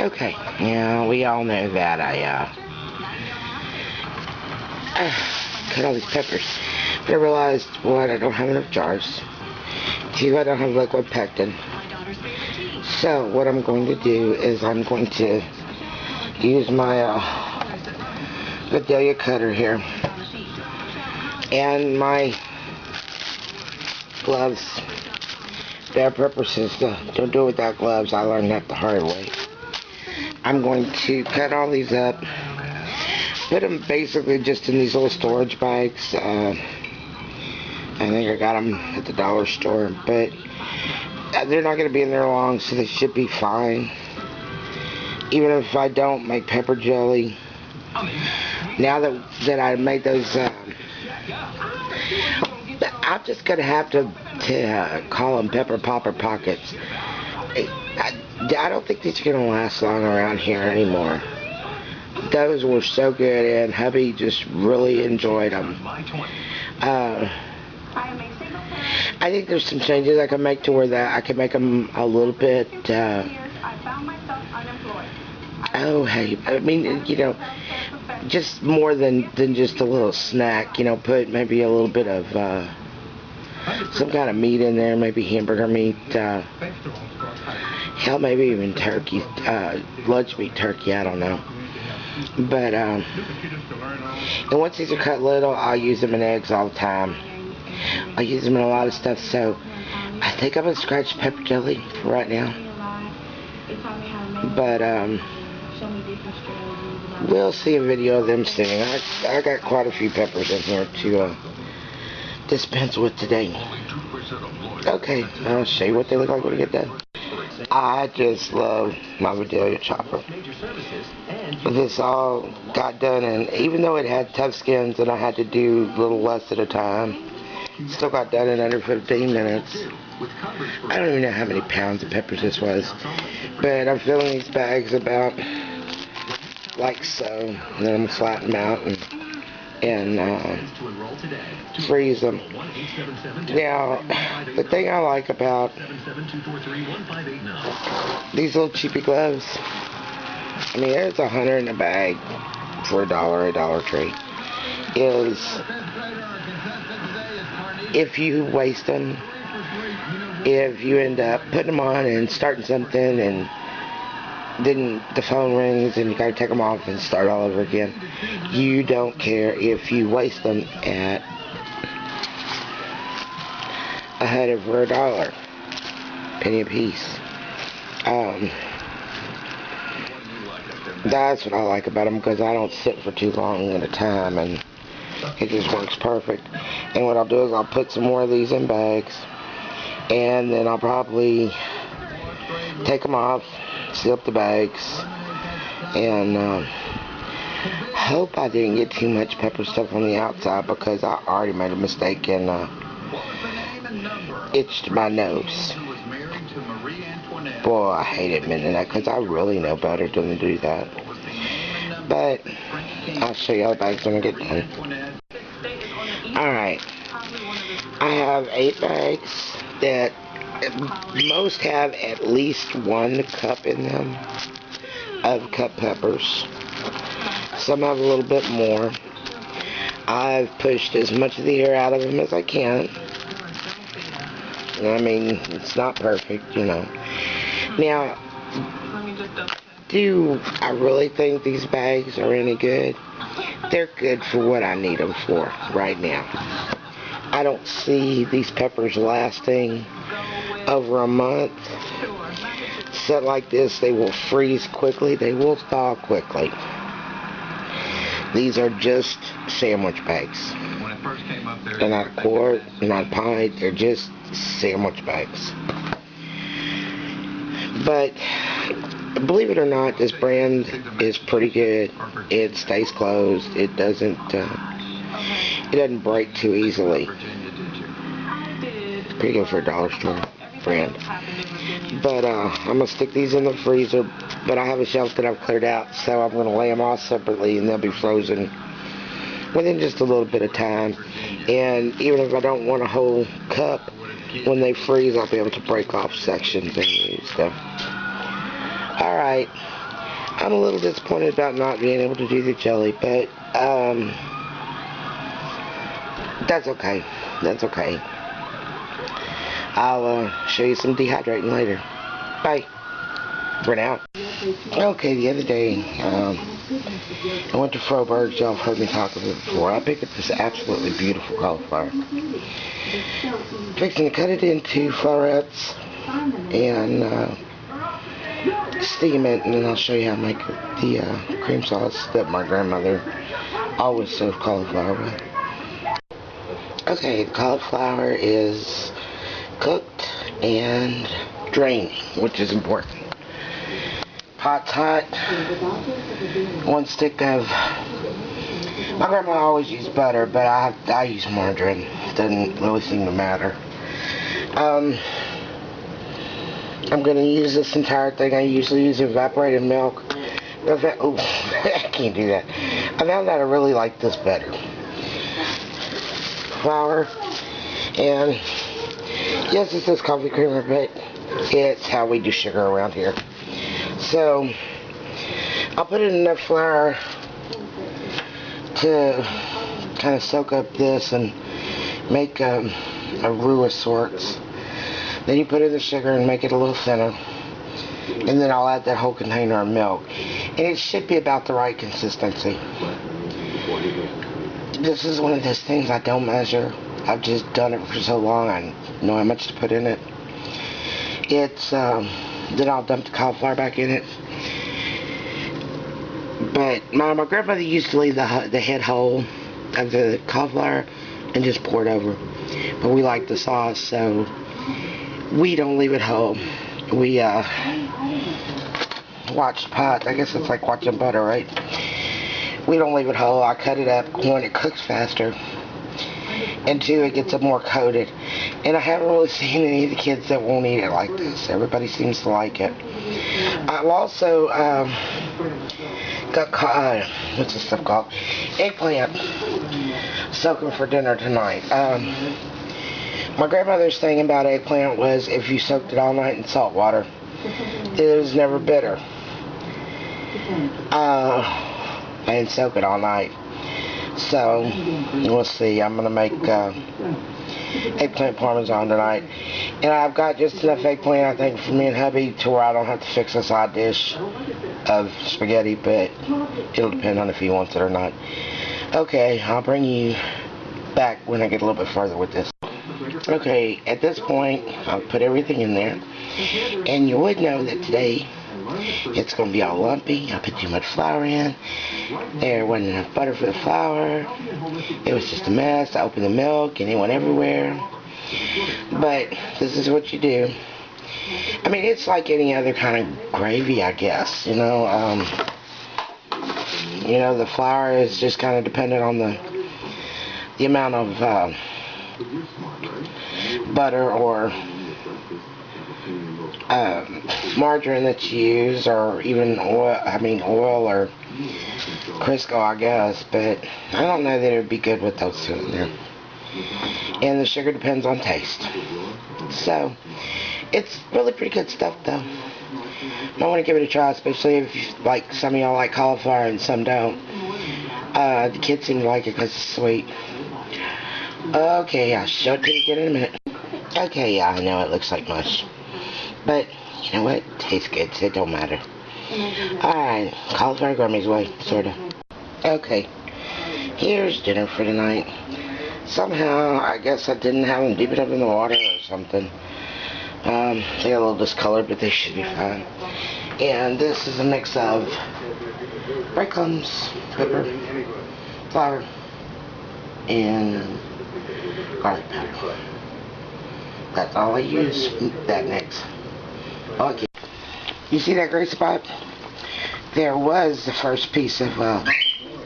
Okay, yeah, we all know that I cut all these peppers. But I realized, one, I don't have enough jars. Two, I don't have liquid pectin. So what I'm going to do is I'm going to use my Vidalia cutter here and my gloves. There are purposes to don't do it without gloves. I learned that the hard way. I'm going to cut all these up, put them basically just in these little storage bags. I think I got them at the dollar store, but they're not going to be in there long, so they should be fine. Even if I don't make pepper jelly, now that I made those, I'm just going to have to call them pepper popper pockets. I don't think these are going to last long around here anymore. Those were so good, and hubby just really enjoyed them. I think there's some changes I can make to where that I can make them a little bit, oh hey, I mean, you know, just more than just a little snack, you know, put maybe a little bit of some kind of meat in there, maybe hamburger meat, hell, maybe even turkey, lunch meat turkey, I don't know. But, and once these are cut little, I'll use them in eggs all the time. I use them in a lot of stuff, so I think I'm going to scratch pepper jelly for right now. But, we'll see a video of them soon. I got quite a few peppers in here to dispense with today. Okay, I'll show you what they look like when I get done. I just love my Vidalia chopper. This all got done, and even though it had tough skins and I had to do a little less at a time, still got done in under 15 minutes. I don't even know how many pounds of peppers this was, but I'm filling these bags about like so, and then I'm going to flatten them out and freeze them. Now, the thing I like about these little cheapy gloves, I mean, there's $100 in a bag for $1 at Dollar Tree, is if you waste them, if you end up putting them on and starting something and then the phone rings and you gotta take them off and start all over again, you don't care if you waste them at $100 for $1, penny a piece. That's what I like about them, because I don't sit for too long at a time, and it just works perfect. And what I'll do is I'll put some more of these in bags, and then I'll probably take them off, seal up the bags, and hope I didn't get too much pepper stuff on the outside, because I already made a mistake and itched my nose. Boy, I hate admitting that, because I really know better than to do that. But I'll show you all the bags when I get done. Alright, I have 8 bags that most have at least 1 cup in them of cut peppers. Some have a little bit more. I've pushed as much of the air out of them as I can. I mean, it's not perfect, you know. Now, do I really think these bags are any good? They're good for what I need them for right now. I don't see these peppers lasting over a month. Set like this, they will freeze quickly. They will thaw quickly. These are just sandwich bags. They're not a quart, they're not a pint, they're just sandwich bags. But believe it or not, this brand is pretty good. It stays closed. It doesn't break too easily. It's pretty good for a dollar store brand. But I'm gonna stick these in the freezer. But I have a shelf that I've cleared out, so I'm gonna lay them all separately, and they'll be frozen within just a little bit of time. And even if I don't want a whole cup, when they freeze, I'll be able to break off sections and use them. Alright, I'm a little disappointed about not being able to do the jelly, but that's okay. That's okay. I'll show you some dehydrating later. Bye. For now. Okay, the other day, I went to Froberg's. Y'all have heard me talk about it before. I picked up this absolutely beautiful cauliflower. Fixing to cut it into florets and steam it, and then I'll show you how to make the cream sauce that my grandmother always served cauliflower with. Okay, the cauliflower is cooked and draining, which is important. Pot's hot. 1 stick of... My grandma always used butter, but I use margarine. It doesn't really seem to matter. I'm going to use this entire thing. I usually use evaporated milk. Oh, I can't do that. I found that I really like this better. Flour. And yes, it says coffee creamer, but it's how we do sugar around here. So I'll put in enough flour to kind of soak up this and make a roux of sorts. Then you put in the sugar and make it a little thinner. And then I'll add that whole container of milk. And it should be about the right consistency. This is one of those things I don't measure. I've just done it for so long, I know how much to put in it. Then I'll dump the cauliflower back in it. But my grandmother used to leave the head whole of the cauliflower and just pour it over. But we like the sauce, so we don't leave it whole. We watch pot. I guess it's like watching butter, right? We don't leave it whole. I cut it up. One, it cooks faster, and 2, it gets it more coated. And I haven't really seen any of the kids that won't eat it like this. Everybody seems to like it. I've also got what's this stuff called? Eggplant. Soaking for dinner tonight. My grandmother's thing about eggplant was if you soaked it all night in salt water, it was never bitter. I didn't soak it all night. So, we'll see. I'm going to make eggplant parmesan tonight. And I've got just enough eggplant, I think, for me and hubby to where I don't have to fix a side dish of spaghetti, but it'll depend on if he wants it or not. Okay, I'll bring you back when I get a little bit further with this. Okay, at this point, I'll put everything in there. And you would know that today it's going to be all lumpy. I put too much flour in. There wasn't enough butter for the flour. It was just a mess. I opened the milk and it went everywhere. But this is what you do. I mean, it's like any other kind of gravy, I guess. You know, the flour is just kind of dependent on the amount of butter or margarine that you use, or even oil or Crisco, I guess, but I don't know that it would be good with those two in there. And the sugar depends on taste. So, it's really pretty good stuff, though. I want to give it a try, especially if, like, some of y'all like cauliflower and some don't. The kids seem to like it because it's sweet. Okay, I'll show it to you again in a minute. Okay, yeah, I know it looks like mush. But, you know what? It tastes good, so it don't matter. Alright, cauliflower gourmet's way, sorta. Okay, here's dinner for tonight. Somehow, I guess I didn't have them deep enough in the water or something. They got a little discolored, but they should be fine. And this is a mix of breadcrumbs, pepper, flour, and garlic powder. That's all I use. That mix. Okay. You see that gray spot? There was the first piece of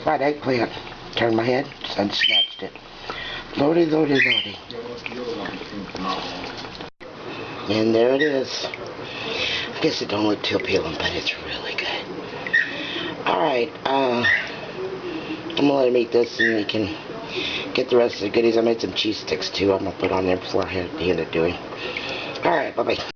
fried eggplant. Turned my head, and snatched it. Lordy, lordy, lordy. And there it is. I guess it don't look too appealing, but it's really good. Alright, I'm gonna let him eat this and we can get the rest of the goodies. I made some cheese sticks too. I'm gonna put on there before I hand it to him. Alright, bye-bye.